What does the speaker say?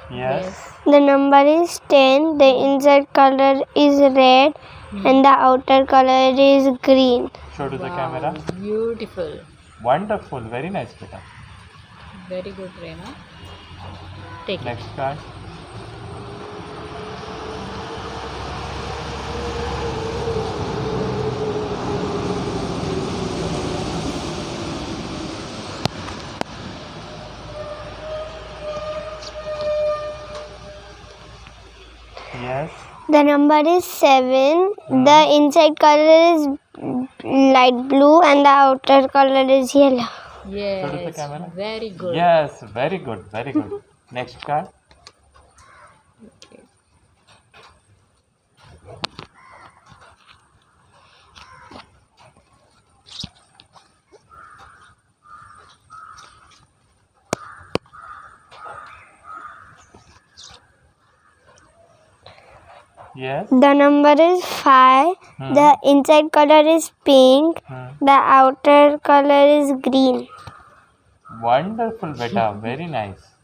Yes. The number is 10. The inside color is red and the outer color is green. Show to the camera. Beautiful. Wonderful. Very nice, beta. Very good, Prema. Take Next card. Yes. The number is 7. The inside color is light blue and the outer color is yellow. it. Show to the Yes. camera. Very good. Yes. Very good. Very good. Next card. Okay. Yes. The number is 5. The inside color is pink. The outer color is green. Wonderful, beta. Very nice.